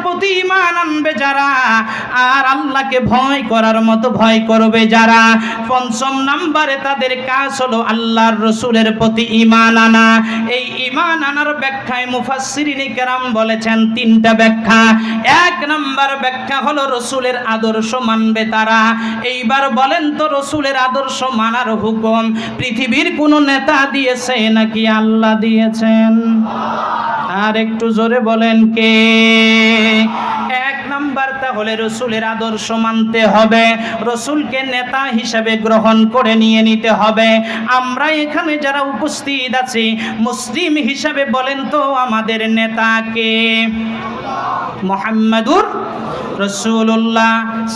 প্রতি ঈমান আনবে যারা, আর আল্লাহকে ভয় করার মতো ভয় করবে যারা। পঞ্চম নম্বরে তাদের কাজ হলো আল্লাহর রাসূলের প্রতি ঈমান আনা। এই ঈমান আনার ব্যাখ্যায় মুফাসসিরিনে কেরাম বলেছেন তিনটা ব্যাখ্যা। এক নম্বর ব্যাখ্যা হলো রাসূলের আদর্শ মানবে তারা। এইবার বলেন তো, রাসূলের আদর্শ মানার হুকুম পৃথিবীর কোন নেতা দিয়েছে নাকি আল্লাহ দিয়েছেন? আর একটু জোরে বলেন কে? এক নাম্বার, তাহলে রাসূলের আদর্শ মানতে হবে, রাসূলকে নেতা হিসেবে গ্রহণ করে নিয়ে নিতে হবে। আমরা এখানে যারা উপস্থিত আছি মুসলিম হিসাবে বলেন তো আমাদের নেতা কে? মুহাম্মাদুর রাসূলুল্লাহ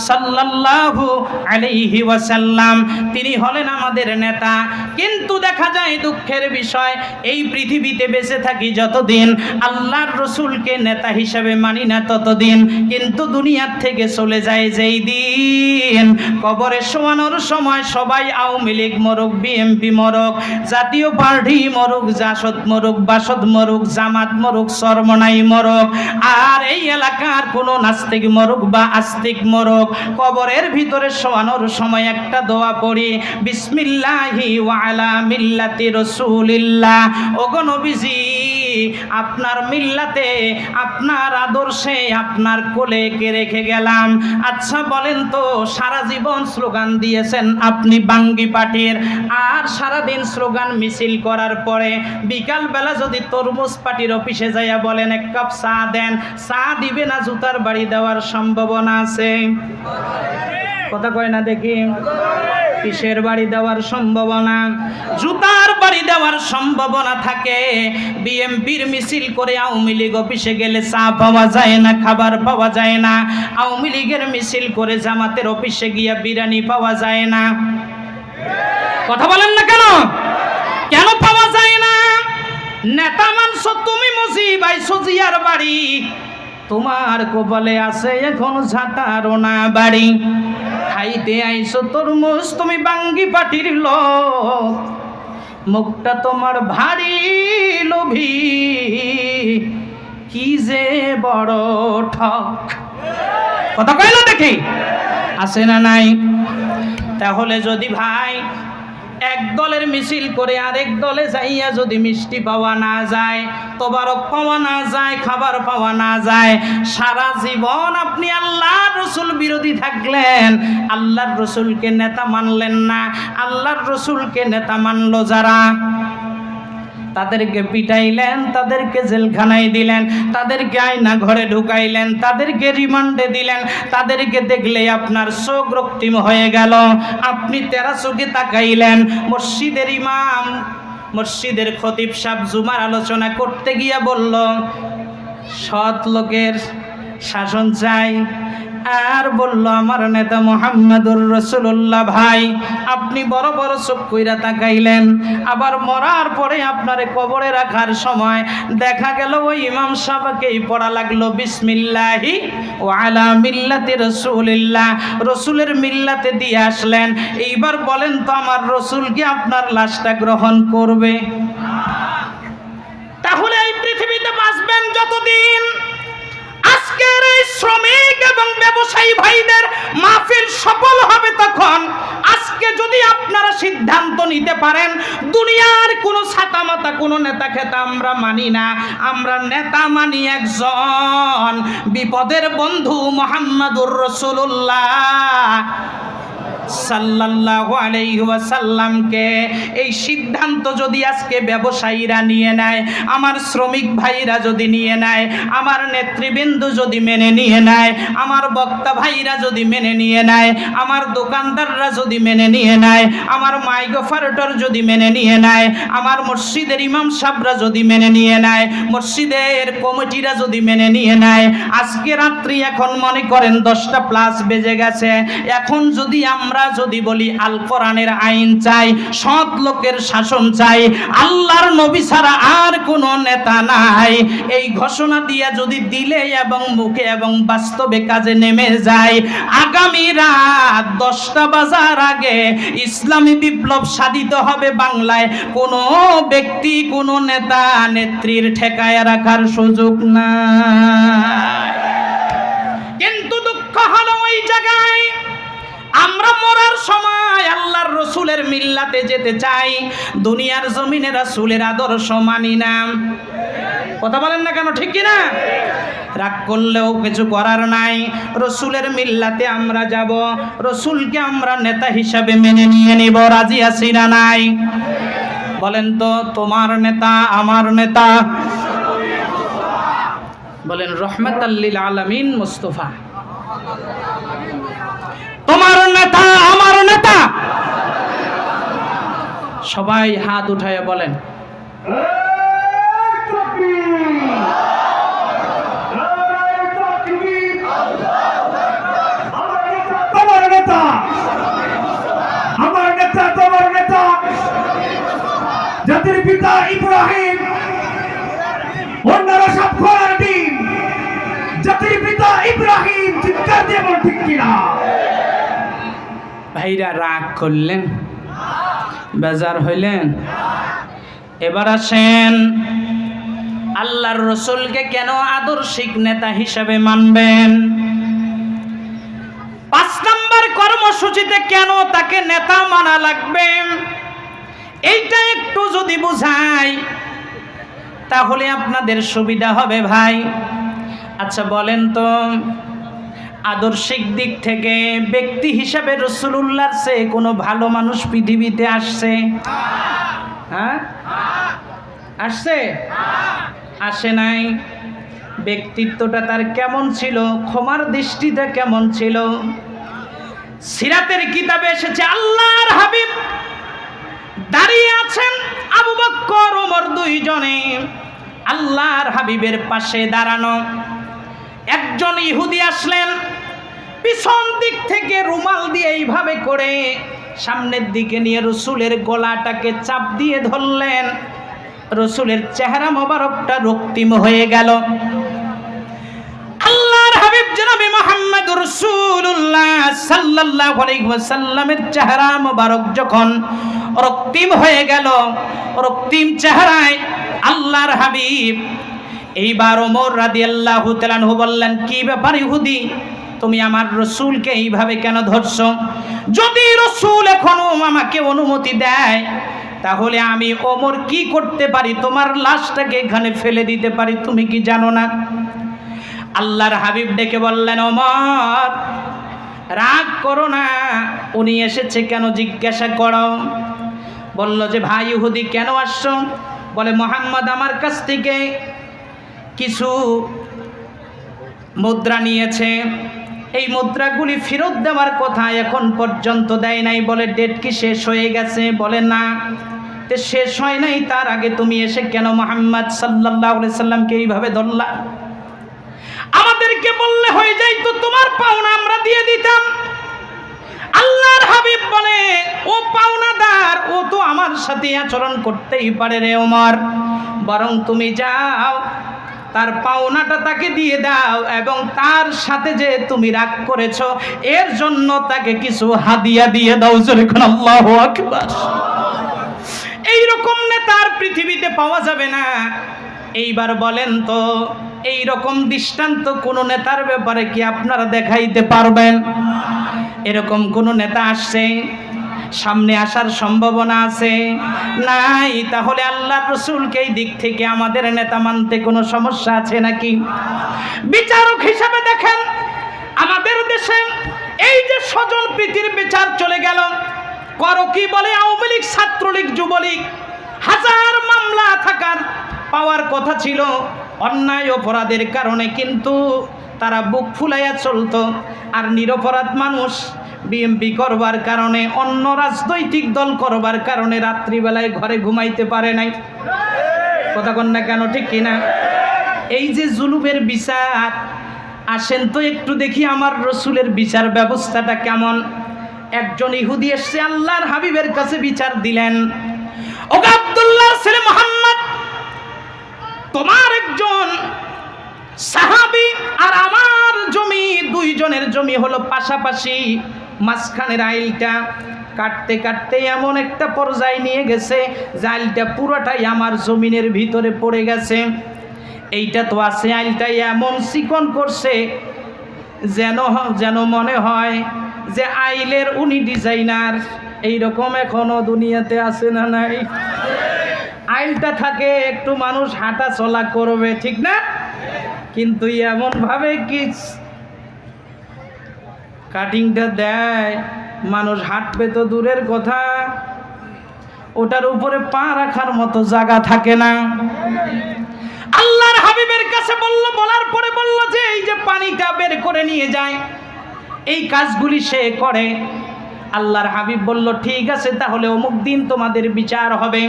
সাল্লাল্লাহু আলাইহি ওয়াসাল্লাম, তিনি হলেন আমাদের নেতা। কিন্তু দেখা যায় দুঃখের বিষয়, এই পৃথিবীতে বেঁচে থাকি যতদিন আল্লাহর রাসূলকে নেতা হিসেবে মানি না ততদিন, কিন্তু দুনিয়ার থেকে চলে যায় যেই দিন কবরে শোয়ানোর সময় সবাই আওয়ামী লীগ মরুক, বিএনপি মরুক, জাতীয় পার্টি মরুক, জাসদ মরুক, বাসদ মরুক, জামাত মরুক, চরমনাই মরুক, আর এই এলাকার কোনো নাস্তিক মরুক বা আস্তিক মরুক, কবরের ভিতরে শোয়ানোর সময় একটা দোয়া পড়ি, বিসমিল্লাহি ওয়া আলা মিল্লাতি রাসূলিল্লাহ। ওগো নবীজি, আপনার মিল্লাতে, আপনার আদর্শে, আপনার কোলে কে রেখে গেলাম। আচ্ছা বলেন তো, সারা জীবন স্লোগান দিয়েছেন আপনি বাঙ্গি পার্টির, আর সারাদিন স্লোগান মিছিল করার পরে বিকাল বেলা যদি তরমুজ পার্টির অফিসে যাইয়া বলেন এক কাপ চা দেন, চা দিবে না জুতার বাড়ি দেওয়ার সম্ভাবনা আছে? কথা কয় না দেখি? কিসের বাড়ি দেওয়ার সম্ভাবনা? জুতার বাড়ি দেওয়ার সম্ভাবনা থাকে। বিএমপির মিছিল করে আওয়ামী লীগ অফিসে গেলে চা পাওয়া যায় না, খাবার পাওয়া যায় না। আওয়ামী লীগের মিছিল করে জামাতের অফিসে গিয়া বিরিয়ানি পাওয়া যায় না। কথা বলেন না কেন? কেন পাওয়া যায় না? নেতা মানছো তুমি, মুজিব আইছো জিয়ার বাড়ি, তোমার কপালে আছে এখন ঝাঁটারোনা বাড়ি। খাইতে আইছো তরমুজ তুমি বাঙ্গি পাটির লোক, মুখটা তোমার ভারী লোভী, কি যে বড় ঠক। কথা কই না দেখি? আছে না নাই? তাহলে যদি ভাই এক দলের মিছিল করে আরেক দলে যাইয়া যদি মিষ্টি পাওয়া না যায়, তোবারক পাওয়া না যায়, খাবার পাওয়া না যায়, সারা জীবন আপনি আল্লাহর রাসূল বিরোধী থাকলেন, আল্লাহর রাসূলকে নেতা মানলেন না। আল্লাহর রাসূলকে নেতা মানলো যারা, তাদেরকে পিটাইলেন, তাদেরকে জেলখানায় দিলেন, তাদেরকে আয়না ঘরে ঢুকাইলেন, তাদেরকে রিমান্ডে দিলেন, তাদেরকে দেখলে আপনার চোখ রক্তিম হয়ে গেল। আপনি তেরা চোখে তাকাইলেন। মসজিদের ইমাম, মসজিদের খতিব সাহেব জুমার আলোচনা করতে গিয়া বলল, সৎ লোকের শাসন চাই, আর বলল আমার নেতা মুহাম্মাদুর রাসূলুল্লাহ। ভাই, আপনি বড় বড় চোখ কইরা তাকাইলেন, আবার মরার পরে আপনারে কবরে রাখার সময় দেখা গেল ওই ইমাম সাহেবকেই পড়া লাগলো বিসমিল্লাহি ওয়া আলা মিল্লাতি রাসূলিল্লাহ, রাসূলের মিল্লাতে দিয়ে আসলেন। এইবার বলেন তো, আমার রাসূল কি আপনার লাশটা গ্রহণ করবে? তাহলে এই পৃথিবীতে বাঁচবেন যতদিন, আজকের এই শ্রমিক এবং ব্যবসায়ী ভাইদের মাহফিল সফল হবে তখন, আজকে যদি আপনারা সিদ্ধান্ত নিতে পারেন দুনিয়ার কোনো ছাতা মাতা কোনো নেতা খেতা আমরা মানি না, আমরা নেতা মানি একজন, বিপদের বন্ধু মুহাম্মাদুর রাসূলুল্লাহ সাল্লাল্লাহু আলাইহি ওয়াসাল্লামকে। এই সিদ্ধান্ত যদি আজকে ব্যবসায়ীরা নিয়ে নেয়, আমার শ্রমিক ভাইরা যদি নিয়ে নেয়, আমার নেতৃবৃন্দ যদি মেনে নিয়ে নেয়, আমার বক্তা ভাইরা যদি মেনে নিয়ে নেয়, আমার দোকানদাররা যদি মেনে নিয়ে নেয়, আমার মাইক অপারেটর যদি মেনে নিয়ে নেয়, আমার মসজিদের ইমাম সাহেবরা যদি মেনে নিয়ে নেয়, মসজিদের কমিটিরা যদি মেনে নিয়ে নেয়, আজকে রাত্রি এখন মনে করেন 10টা প্লাস বেজে গেছে, এখন যদি আমরা যদি বলি আল কোরআনের আইন চাই, সৎ লোকের শাসন চাই, আল্লাহর নবী ছাড়া আর কোন নেতা নাই, এই ঘোষণা দিয়া যদি দিলে এবং মুখে এবং বাস্তবে কাজে নেমে যায়, আগামী রাত 10টা বাজার আগে ইসলামী বিপ্লব সাধিত হবে বাংলায়। কোনো ব্যক্তি, কোনো নেতা নেত্রীর ঠেকায় রাখার সুযোগ নাই। যেতে চাই, দুনিয়ার জমিনে রাসূলের আদর্শ মানি না। কথা বলেন না কেন, ঠিক কি না? রাগ করলেও কিছু করার নাই, রসুলের মিল্লাতে আমরা যাব, রসুলকে আমরা নেতা হিসাবে মেনে নিয়ে নিব। রাজি আছি না নাই? বলেন তো, তোমার নেতা আমার নেতা? বলেন রহমাতাল লিল আলামিন মুস্তাফা। তোমার নেতা আমার নেতা? সবাই হাত উঠায় বলেন তোমার নেতা আমার নেতা, তোমার নেতা জাতির পিতা ইব্রাহিম, অন্যরা সব খোলার দিন, জাতির পিতা ইব্রাহিম। চিৎকার দিয়ে বল ঠিক কিনা? ভাইরা রাগ করলেন, বেজার হইলেন? এবার আসেন, আল্লাহর রসুলকে কেন আদর্শিক নেতা হিসাবে মানবেন? 5 নম্বর কর্মসূচিতে কেন তাকে নেতা মানা লাগবে, এইটা একটু যদি বুঝাই তাহলে আপনাদের সুবিধা হবে ভাই। আচ্ছা বলেন তো, আদর্শিক দিক থেকে ব্যক্তি হিসাবে রাসূলুল্লাহর চেয়ে কোনো ভালো মানুষ পৃথিবীতে আসছে? হ্যাঁ, আসছে? আসে নাই। ব্যক্তিত্বটা তার কেমন ছিল, ক্ষমার দৃষ্টিটা কেমন ছিল? সিরাতের কিতাবে এসেছে আল্লাহর হাবিব দাঁড়িয়ে আছেন, আবু বকর ওমর দুইজনে আল্লাহর হাবিবের পাশে দাঁড়ানো। একজন ইহুদি আসলেন, পিছন দিক থেকে রুমাল দিয়ে এইভাবে করে সামনের দিকে নিয়ে রসুলের গলাটাকে চাপ দিয়ে ধরলেন। রসুলের চেহারা মোবারকটা রক্তিম হয়ে গেল। আল্লাহর হাবিব জনাবে মুহাম্মদুর রাসূলুল্লাহ সাল্লাল্লাহু আলাইহি ওয়াসাল্লামের চেহারা মোবারক যখন রক্তিম হয়ে গেল, রক্তিম চেহারায় আল্লাহর হাবিব এইবার ওমর রাদিয়াল্লাহু তাআলা আনহু বললেন, কি ব্যাপার ইহুদি, তুমি আমার রসুলকে এইভাবে কেন ধরছো? যদি রসুল এখনো আমাকে অনুমতি দেয় তাহলে আমি ওমর কি করতে পারি? তোমার লাশটাকে এখানে ফেলে দিতে পারি, তুমি কি জানো না? আল্লাহর হাবিব ডেকে বললেন, ওমর রাগ করো না, উনি এসেছে কেন জিজ্ঞাসা করো। বলল যে, ভাই ইহুদি কেন আসছো? বলে, মুহাম্মদ আমার কাছ থেকে কিছু মুদ্রা নিয়েছে, এই মুদ্রাগুলি ফেরত দেওয়ার কথা এখন পর্যন্ত দেয় নাই। বলে, ডেট কি শেষ হয়ে গেছে? বলে, না। তে শেষ হয় নাই, তার আগে তুমি এসে কেন মুহাম্মদ সাল্লাল্লাহু আলাইহি সাল্লামকে এইভাবে ধরলা? আমাদেরকে বললে হয়ে যাই তো, তোমার পাওনা আমরা দিয়ে দিতাম। আল্লাহর হাবিব বলে, ও পাওনাদার, ও তো আমার সাথে আচরণ করতেই পারে রে ওমর, বরং তুমি যাও তার পাওনাটা তাকে দিয়ে দাও, এবং তার সাথে যে তুমি রাগ করেছো এর জন্য তাকে কিছু হাদিয়া দিয়ে দাও। যখন আল্লাহু আকবার। এইরকম নেতা আর পৃথিবীতে পাওয়া যাবে না। এইবার বলেন তো, এই রকম দৃষ্টান্ত কোন নেতার ব্যাপারে কি আপনারা দেখাইতে পারবেন? এরকম কোন নেতা আসছে? সামনে আসার সম্ভাবনা আছে? নাই। তাহলে আল্লাহর রাসূলকে এই দিক থেকে আমাদের নেতা মানতে কোনো সমস্যা আছে নাকি? বিচারক হিসাবে দেখেন, আমাদের দেশে এই যে স্বজন প্রীতির বিচার চলে গেল, করো কি বলে আওয়ামী লীগ, ছাত্রলীগ, যুবলীগ, হাজার মামলা থাকার পাওয়ার কথা ছিল অন্যায় অপরাধের কারণে, কিন্তু তারা বুক ফুলাইয়া চলতো। আর নিরপরাধ মানুষ বিএমপি করবার কারণে, অন্য রাজনৈতিক দল করবার কারণে রাত্রিবেলায় ঘরে ঘুমাইতে পারে নাই। কথা কন না কেন, ঠিক কিনা? এই যে জুলুমের বিচার, আসেন তো একটু দেখি আমার রসুলের বিচার ব্যবস্থাটা কেমন। একজন ইহুদি এসে আল্লাহর হাবিবের কাছে বিচার দিলেন, ও আব্দুল্লাহর ছেলে মুহাম্মদ, তোমার একজন সাহাবী আর আমার জমি, দুইজনের জমি হলো পাশাপাশি, মাঝখানের আইলটা কাটতে কাটতে এমন একটা পর্যায়ে নিয়ে গেছে যে আইলটা পুরোটাই আমার জমিনের ভিতরে পড়ে গেছে। এইটা তো আছে, আইলটা এমন চিকন করছে যেন মনে হয় যে আইলের উনি ডিজাইনার, এইরকম এখনো দুনিয়াতে আছে না নাই? আইলটা থাকে একটু মানুষ হাঁটা চলা করবে, ঠিক না? কিন্তু এমন ভাবে কি কাটিংটা দেয়, মানুষ হাঁটবে তো দূরের কথা, ওটার উপরে পা রাখার মতো জায়গা থাকে না। আল্লাহর হাবিবের কাছে বলার পরে বলল যে এই যে পানিটা বের করে নিয়ে যায়, এই কাজগুলি সে করে। আল্লাহর হাবিব বলল ঠিক আছে, তাহলে অমুক দিন তোমাদের বিচার হবে।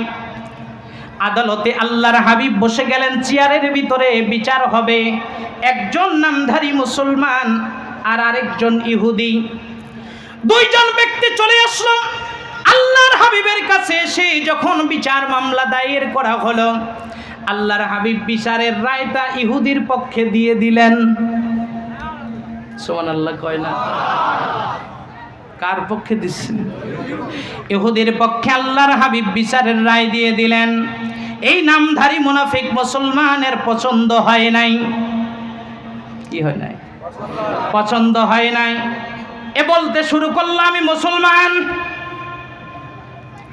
আদালতে আল্লাহর হাবিব বসে গেলেন, চেয়ারের ভিতরে বিচার হবে। একজন নামধারী মুসলমান আর আরেকজন ইহুদি, দুইজন ব্যক্তি চলে আসলো আল্লাহর হাবিবের কাছে। এসে যখন বিচার মামলা দায়ের করা হলো, আল্লাহর হাবিব বিচারের রায়টা ইহুদির পক্ষে দিয়ে দিলেন। সুবহানাল্লাহ কয় না? কার পক্ষে দিচ্ছেন? ইহুদির পক্ষে আল্লাহর হাবিব বিচারের রায় দিয়ে দিলেন। এই নামধারী মুনাফিক মুসলমানের পছন্দ হয় নাই। কি হয় নাই? পছন্দ হয় নাই। এ বলতে শুরু করলো আমি মুসলমান।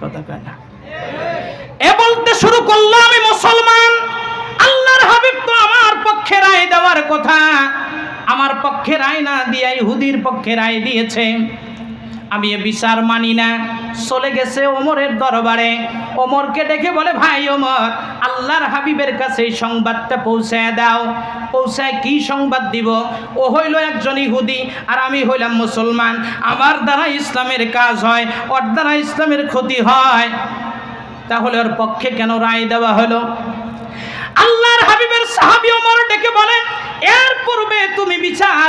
কথা কয় না? এ বলতে শুরু করলো আমি মুসলমান, আল্লাহর হাবিব তো আমার পক্ষে রায় দেওয়ার কথা, আমার পক্ষে রায় না দিয়ে ইহুদির পক্ষে রায় দিয়েছে, আমি এ বিচার মানি না। চলে গেছে ওমরের দরবারে। ওমরকে ডেকে বলে, ভাই ওমর, আল্লাহর হাবিবের কাছে এই সংবাদটা পৌঁছায় দাও। পৌঁছায় কি সংবাদ দিব? ও হইল একজন ইহুদি আর আমি হইলাম মুসলমান, আমার দ্বারা ইসলামের কাজ হয়, ওর দ্বারা ইসলামের ক্ষতি হয়, তাহলে ওর পক্ষে কেন রায় দেওয়া হলো? আল্লাহর হাবিবের সাহাবী ওমর ডেকে বলেন, এর পূর্বে তুমি বিচার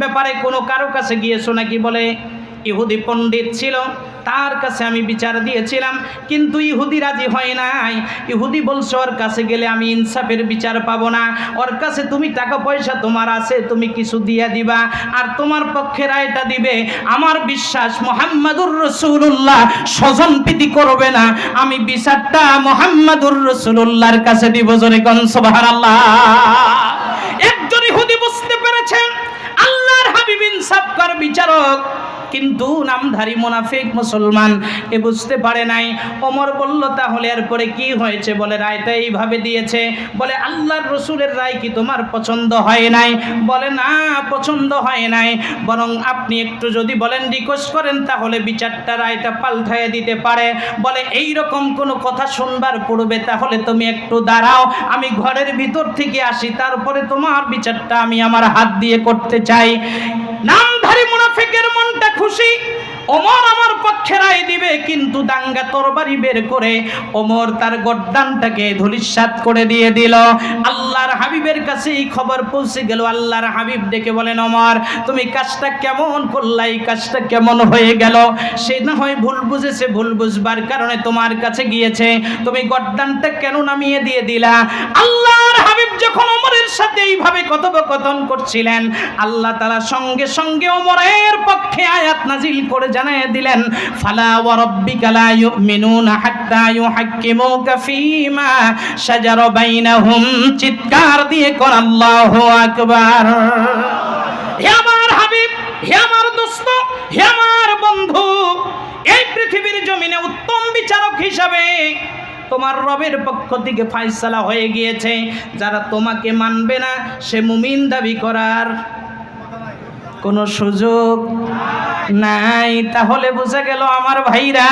ব্যাপারে কোনো কারো কাছে গিয়েছো নাকি? বলে, ইহুদি পণ্ডিত ছিল, তার কাছে আমি বিচার দিয়েছিলাম, কিন্তু ইহুদি রাজি হয় নাই। ইহুদি বলছে ওর কাছে গেলে আমি ইনসাফের বিচার পাবো না, ওর কাছে তুমি টাকা পয়সা তোমার আছে, তুমি কিছু দিয়ে দিবা আর তোমার পক্ষে রায়টা দিবে। আমার বিশ্বাস মুহাম্মাদুর রাসূলুল্লাহ স্বজন প্রীতি করবে না, আমি বিচারটা মুহাম্মাদুর রাসূলুল্লাহর কাছে দিব। জোরে কোন সুবহানাল্লাহ। একজন ইহুদি বুঝতে পেরেছেন আল্লাহর হাবিব ইনসাফকার বিচারক, কিন্তু নামধারী মুনাফিক মুসলমান এ বুঝতে পারে নাই। ওমর বলল, তাহলে এরপরে কি হয়েছে? বলে, রায়টা এইভাবে দিয়েছে। বলে, আল্লাহর রসুলের রায় কি তোমার পছন্দ হয় নাই? বলে, না, পছন্দ হয় নাই, বরং আপনি একটু যদি বলেন, রিকোয়েস্ট করেন, তাহলে বিচারটা রায়টা পাল্টাইয়া দিতে পারে। বলে, এই রকম কোনো কথা শুনবার পূর্বে তাহলে তুমি একটু দাঁড়াও, আমি ঘরের ভিতর থেকে আসি, তারপরে তোমার বিচারটা আমি আমার হাত দিয়ে করতে চাই। নামধারী মুনাফিকের মনটা খুশি, ওমর আমার পক্ষে রায় দিবে, কিন্তু দাঙ্গা তরবারি বের করে ওমর তার গর্দানটাকে ধূলিসাৎ করে দিয়ে দিল। আল্লাহর হাবিবের কাছে এই খবর পৌঁছে গেল। আল্লাহর হাবিব ডেকে বলেন, ওমর, তুমি কাজটা কেমন করলা? এই কাজটা কেমন হয়ে গেল? সে না হয় ভুল বুঝেছে, ভুল বুঝবার কারণে তোমার কাছে গিয়েছে, তুমি গর্দানটা কেন নামিয়ে দিয়ে দিলা? আল্লাহর হাবিব যখন ওমরের সাথে এইভাবে কথোপকথন করছিলেন, আল্লাহ তাআলা সঙ্গে সঙ্গে ওমরের পক্ষে আয়াত নাজিল করে জানিয়ে দিলেন, ফালা ওয়া রাব্বিকা লা ইউমিনুনা হাত্তা ইউহাক্কিমুকা ফীমা শাজারা বাইনাহুম। চিৎকার দিয়ে কোন আল্লাহু আকবার। হে আমার হাবিব, হে আমার দোস্ত, হে আমার বন্ধু, এই পৃথিবীর জমিনে উত্তম বিচারক হিসাবে তোমার রবের পক্ষ থেকে ফয়সালা হয়ে গিয়েছে। যারা তোমাকে মানবে না, সে মুমিন দাবি করার কোনো সুযোগ নাই। তাহলে বুঝে গেল আমার ভাইরা,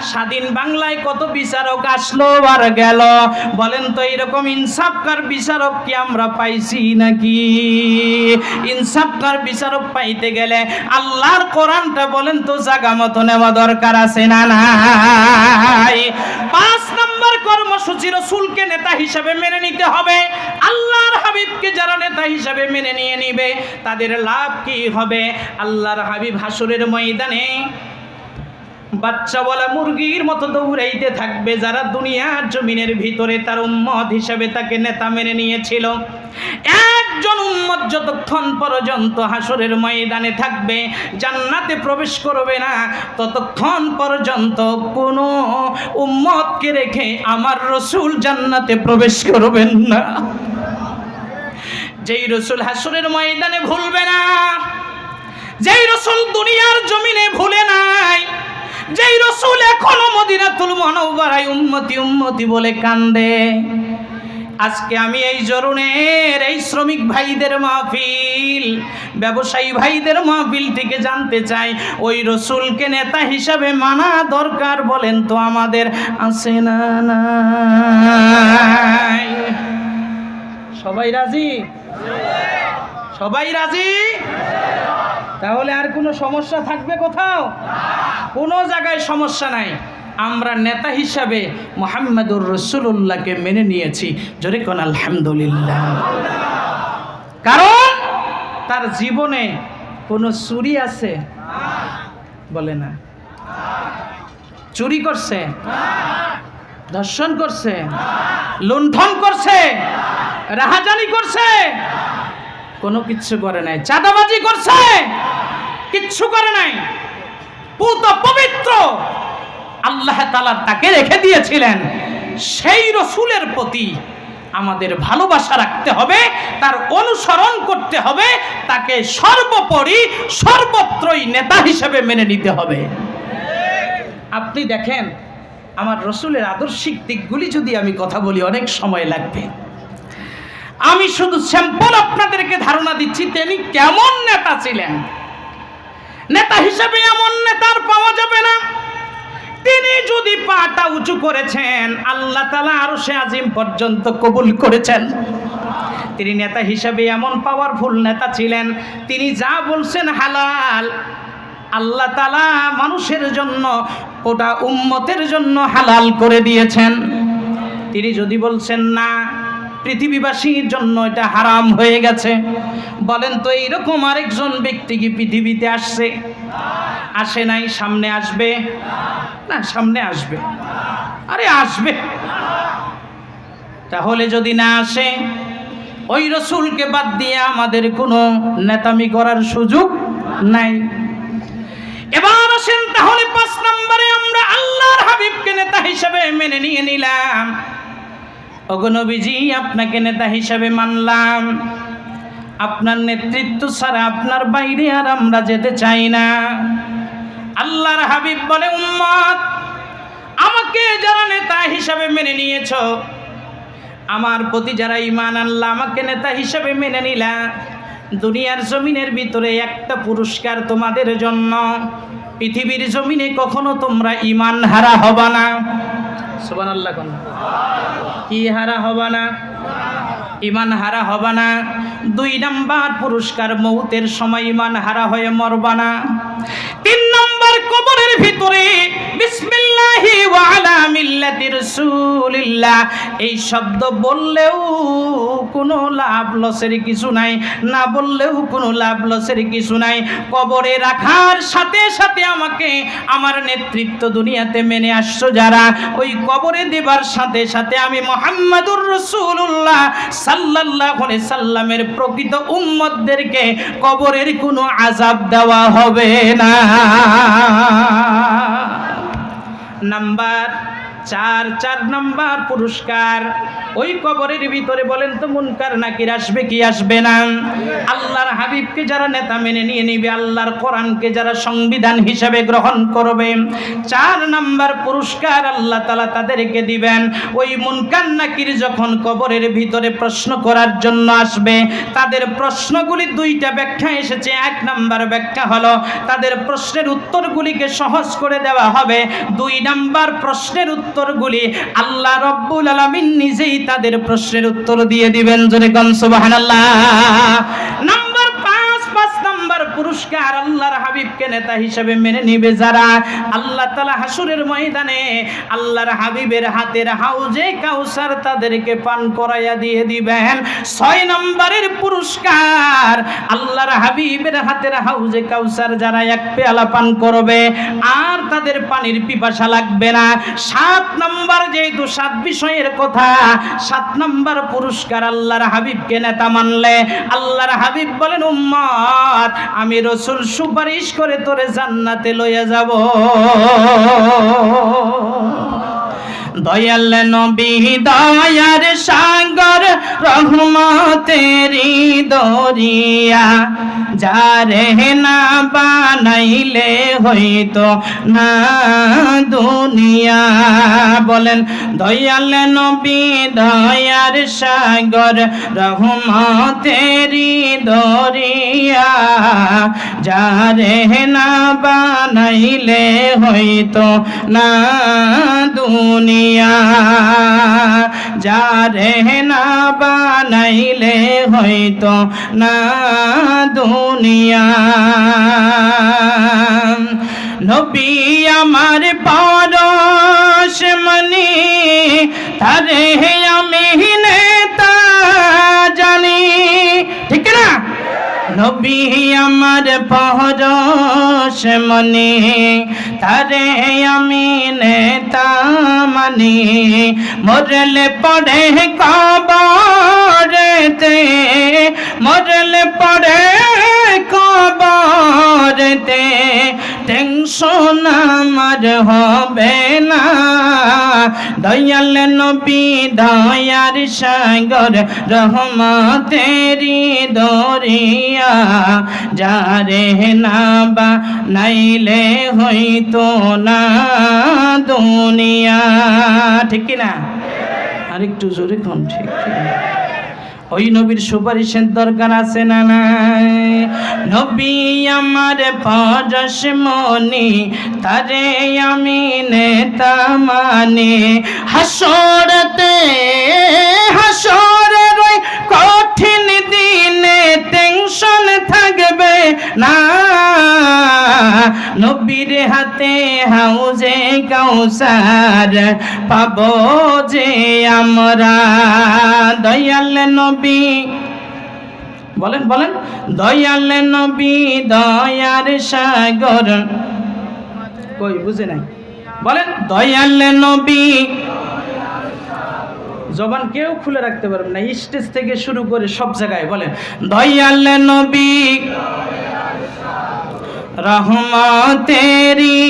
স্বাধীন বাংলায় কত বিচারক আসলো আর গেল। বলেন তো, এইরকম ইনসাফকার বিচারক কি আমরা পাইছি নাকি? ইনসাফকার বিচারক পাইতে গেলে আল্লাহর কোরআনটা বলেন তো জাগা মতো নেওয়া দরকার আছে না নাই? 5 নম্বর কর্মসূচি, রাসূলকে নেতা হিসেবে মেনে নিতে হবে। আল্লাহর হাবিবকে যারা নেতা হিসেবে মেনে নিয়ে নিবে, তাদের লাভ কি হবে? আল্লাহর হাবিব হাসরের ময়দানে বাচ্চাওয়ালা মুরগির মতো দৌড়াইতে থাকবে। যারা দুনিয়ার জমিনের ভিতরে তার উম্মত হিসেবে তাকে নেতা মেনে নিয়েছিল, একজন উম্মত যতক্ষণ পর্যন্ত হাসরের ময়দানে থাকবে, জান্নাতে প্রবেশ করবে না, ততক্ষণ পর্যন্ত কোনো উম্মতকে রেখে আমার রাসূল জান্নাতে প্রবেশ করবেন না। যেই রাসূল হাসরের ময়দানে ভুলবে না, যেই রাসূল দুনিয়ার জমিনে ভুলে নাই, যেই রাসূল এখনো মদিনাতুল মুনাওয়ারায় উম্মতি উম্মতি বলে কান্দে। আজকে আমি এই জরুনের, এই শ্রমিক ভাইদের মাহফিল, ব্যবসায়ী ভাইদের মাহফিল থেকে জানতে চাই, ওই রসুলকে নেতা হিসাবে মানা দরকার বলেন তো আমাদের আছে না নাই? সবাই রাজি? সবাই রাজি? তাহলে আর কোনো সমস্যা থাকবে কোথাও? কোনো জায়গায় সমস্যা নাই। আমরা নেতা হিসাবে মুহাম্মদুর রাসূলুল্লাহকে মেনে নিয়েছি, জোরে কোন আলহামদুলিল্লাহ। কারণ তার জীবনে কোনো চুরি আছে? বলে না। চুরি করছে? ধর্ষণ করছে? লুণ্ঠন করছে? রাহাজানি করছে? কোনো কিচ্ছু করে নাই। চাঁদাবাজি করছে? কিচ্ছু করে নাই। পুত পবিত্র আল্লাহ তাআলা তাকে রেখে দিয়েছিলেন। সেই রসুলের প্রতি আমাদের ভালোবাসা রাখতে হবে, তার অনুসরণ করতে হবে, তাকে সর্বোপরি সর্বত্রই নেতা হিসেবে মেনে নিতে হবে। আপনি দেখেন, আমার রসুলের আদর্শিক দিকগুলি যদি আমি কথা বলি অনেক সময় লাগবে। আমি শুধু স্যাম্পল আপনাদেরকে ধারণা দিচ্ছি তিনি কেমন নেতা ছিলেন। নেতা হিসেবে এমন নেতার পাওয়া যাবে না। তিনি যদি পাটা উঁচু করেছেন, আল্লাহ তাআলা আরশে আজিম পর্যন্ত কবুল করেছেন। তিনি নেতা হিসেবে এমন পাওয়ারফুল নেতা ছিলেন, তিনি যা বলছেন হালাল, আল্লাহ তাআলা মানুষের জন্য, ওটা উম্মতের জন্য হালাল করে দিয়েছেন। তিনি যদি বলছেন না, পৃথিবীবাসীর জন্য এটা হারাম হয়ে গেছে, বলেন তো এইরকম আরেকজন ব্যক্তি কি পৃথিবীতে আসছে? আসে নাই। সামনে আসবে না? সামনে আসবে। আরে আসবে। তাহলে যদি না আসে, ওই রসুলকে বাদ দিয়ে আমাদের কোনো নেতামি করার সুযোগ নাই। এবার আসেন তাহলে 5 নম্বরে আমরা আল্লাহর হাবিবকে নেতা হিসেবে মেনে নিয়ে নিলাম। ওগো নবীজি, আপনাকে নেতা হিসেবে মানলাম, আপনার নেতৃত্ব ছাড়া আপনার বাইরে আর আমরা যেতে চাই না। আল্লাহর হাবিব বলে, উম্মত, আমাকে যারা নেতা হিসেবে মেনে নিয়েছ, আমার প্রতি যারা ঈমান আনলা, আমাকে নেতা হিসেবে মেনে নিলা, দুনিয়ার জমিনের ভিতরে একটা পুরস্কার তোমাদের জন্য। পৃথিবীর জমিনে কখনো তোমরা ঈমান হারা হবা না। সুবহানাল্লাহ। কোন কি হারা হবা না? ঈমান হারা হবা না। 2 নাম্বার পুরস্কার, মৌতের সময় ঈমান হারা হয়ে মরবা না। 3 নাম্বার, কবরের ভিতরে বিসমিল্লাহি ওয়া আলা মিল্লাতি রাসূলিল্লাহ এই শব্দ বললেও কোনো লাভ লসের কিছু নাই, না বললেও কোনো লাভ লসের কিছু নাই। কবরে রাখার সাথে সাথে আমাকে, আমার নেতৃত্ব দুনিয়াতে মেনে আসছো যারা, ওই কবরে দেবার সাথে সাথে আমি মুহাম্মাদুর রাসূলুল্লাহ সাল্লাল্লাহু আলাইহি সাল্লামের প্রকৃত উম্মতদেরকে কবরের কোনো আযাব দেওয়া হবে না। নাম্বার 4 নাম্বার পুরস্কার, ওই কবরের ভিতরে বলেন তো মুনকার নাকির আসবে কি আসবে না? আল্লাহর হাবিবকে যারা নেতা মেনে নিয়ে নিবে, আল্লাহর কোরআনকে যারা সংবিধান হিসেবে গ্রহণ করবে, 4 নাম্বার পুরস্কার আল্লাহ তাআলা তাদেরকে দিবেন। ওই মুনকার নাকির যখন কবরের ভিতরে প্রশ্ন করার জন্য আসবে, তাদের প্রশ্নগুলি 2টা ব্যাখ্যা এসেছে। 1 নাম্বার ব্যাখ্যা হলো তাদের প্রশ্নের উত্তরগুলিকে সহজ করে দেওয়া হবে। 2 নাম্বার প্রশ্নের উত্তরগুলি আল্লাহ রব্বুল আলামিন নিজেই তাদের প্রশ্নের উত্তর দিয়ে দিবেন। জোরে কোন সুবহানাল্লাহ। নাম্বার 5 নাম্বার পুরস্কার, আল্লাহর হাবিবকে নেতা হিসেবে মেনে নিবে যারা, আল্লাহ তাআলা হাসরের ময়দানে আল্লাহর হাবিবের হাতের হাউজে কাউসার তাদেরকে পান করাইয়া দিয়ে দিবেন। 6 নম্বরের পুরস্কার, আল্লাহর হাবিবের হাতের হাউজে কাউসার যারা 1 পেয়ালা পান করবে আর তাদের পানির পিপাসা লাগবে না। 7 নম্বর, যেহেতু 7 বিষয়ের কথা, 7 নম্বর পুরস্কার আল্লাহর হাবিবকে নেতা মানলে আল্লাহর হাবিব বলেন, উম্মত, আমি রাসূল সুপারিশ করে তোরে জান্নাতে লইয়া যাব। দয়াল নবী দয়ার সাগর রহমতেরি দরিয়া যারে না বানাইলে হইতো না দুনিয়া। বলেন দয়াল নবী দয়ার সাগর রহমতেরি দরিয়া যারে না বানাইলে হইতো না দুনিয়া, যারে না বানাইলে হইতো না দুনিয়া। নবী আমার পরশমণি তারে আমি নেতা জানি, ঠিক না? নবী আমার পরশমণি তারে আমি নেতা মানি, মরলে পড়ে কবরেতে, মরলে পড়ে কবরেতে টেনশন আমার হবে না। দয়াল নবী দয়ার সাগর রহমতেরি দরিয়া যারে না বানাইলে হইতো না দুনিয়া, ঠিক কিনা? আরেকটু জোরে কোন, ঠিক ওই নবীর সুপারিশের দরকার আছে না নাই? নবী আমার পরশমণি তারে আমি নেতা মানি, হাসরতে হাসরের ওই কঠিন দিনে টেনশন থাকবে না। নবীর হাতে হাউজে কাউসার পাবো যে আমরা। দয়াল নবী বলেন বলেন দয়াল নবী দয়ার সাগর, কই বুঝে নাই? বলেন দয়াল নবী, জবান কেউ খুলে রাখতে পারবেন না, স্টেজ থেকে শুরু করে সব জায়গায় বলেন দয়াল নবী রহমতেরি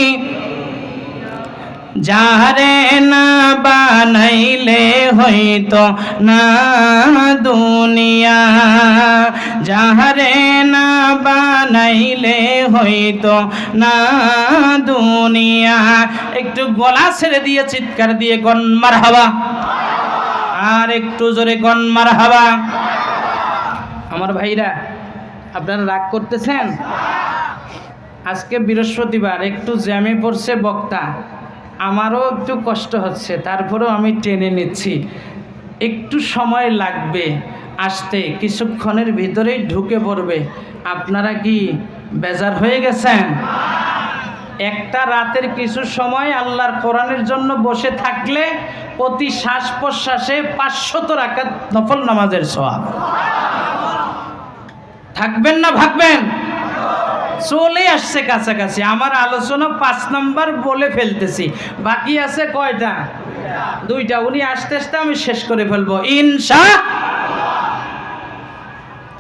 যারে না বানাইলে হইতো না দুনিয়া, যারে না বানাইলে হইতো না দুনিয়া। একটু গলা ছেড়ে দিয়ে চিৎকার দিয়ে গন মারহাবা, আর একটু জোরে গন মারহাবা। আমার ভাইরা আপনারা রাগ করতেছেন? আজকে বৃহস্পতিবার, একটু জ্যামে পড়ছে বক্তা, আমারও একটু কষ্ট হচ্ছে, তারপরেও আমি টেনে নিচ্ছি। একটু সময় লাগবে আসতে, কিছুক্ষণের ভিতরেই ঢুকে পড়বে। আপনারা কি বেজার হয়ে গেছেন? একটা রাতের কিছু সময় আল্লাহর কোরআনের জন্য বসে থাকলে প্রতি শ্বাস প্রশ্বাসে 500 রাকাত নফল নামাজের সওয়াব। থাকবেন না ভাগবেন? চলে আসছে কাছাকাছি। আমার আলোচনা 5 নাম্বার বলে ফেলতেছি, বাকি আছে কয়টা? 2টা। উনি আস্তে আস্তে আমি শেষ করে ফেলবো ইনশাআল্লাহ।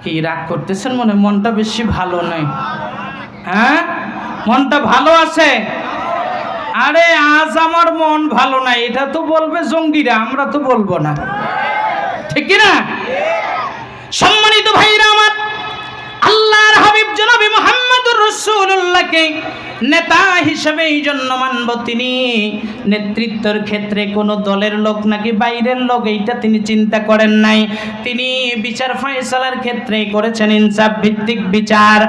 কি রাগ করতেছেন? মনটা বেশি ভালো নয়? হ্যাঁ, মনটা ভালো আছে? আরে আজ আমার মন ভালো নাই, এটা তো বলবে জঙ্গিরা, আমরা তো বলবো না, ঠিক না? সম্মানিত ভাইরা আমার, আল্লাহর হাবিব জনাবে মুহাম্মদুর রাসূলুল্লাহকে নেতা হিসেবে এই জন্য মানব, তিনি নেতৃত্বের ক্ষেত্রে কোনো দলের লোক নাকি বাইরের লোক এইটা তিনি চিন্তা করেন নাই। তিনি বিচার ফয়সালার ক্ষেত্রে করেছেন ইনসাফ ভিত্তিক বিচার।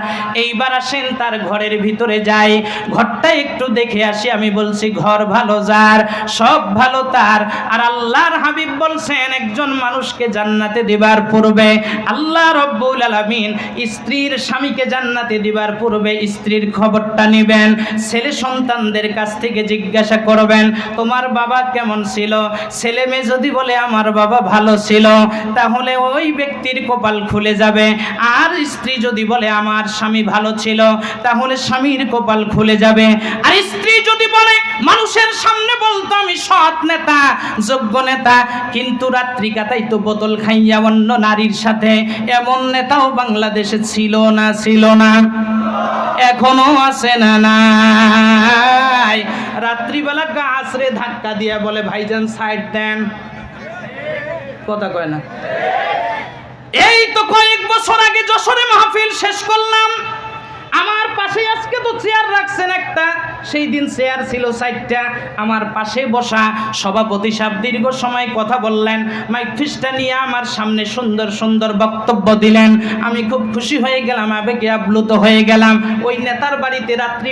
এইবার আসেন তার ঘরের ভিতরে যাই, ঘরটা একটু দেখে আসি। আমি বলছি ঘর ভালো যার, সব ভালো তার। আর আল্লাহর হাবিব বলছেন একজন মানুষকে জান্নাতে দিবার পূর্বে আল্লাহ রব্বুল আলামিন স্ত্রীর স্বামীকে জান্নাতে দিবার পূর্বে স্ত্রীর খবরটা নেবেন, ছেলে সন্তানদের কাছ থেকে জিজ্ঞাসা করবেন তোমার বাবা কেমন ছিল। ছেলে মেয়ে যদি বলে আমার বাবা ভালো ছিল, তাহলে ওই ব্যক্তির কপাল খুলে যাবে। আর স্ত্রী যদি বলে আমার স্বামী ভালো ছিল, তাহলে স্বামীর কপাল খুলে যাবে। আর স্ত্রী যদি বলে মানুষের সামনে বলতো আমি সৎ নেতা, যোগ্য নেতা, কিন্তু রাত্রি কাটাই তো বোতল খাইয়া অন্য নারীর সাথে, এমন নেতাও বাংলাদেশে ছিল না? ছিল না? এখনো আছে না নাই? রাত্রিবেলা গাছরে ধাক্কা দিয়া বলে ভাইজান সাইড দেন। কথা কয় না? এই তো কয়েক বছর আগে যশোরে মাহফিল শেষ করলাম, আমার পাশে আজকে তো চেয়ার রাখছেন একটা, সেই দিন চেয়ার ছিল 4টা, আমার পাশে বসা সভাপতি সাহেব দীর্ঘ সময় কথা বললেন, মাইক ফিসটা নিয়ে আমার সামনে সুন্দর সুন্দর বক্তব্য দিলেন। আমি খুব খুশি হয়ে গেলাম, আবেগে আপ্লুত হয়ে গেলাম। ওই নেতার বাড়িতে রাত্রি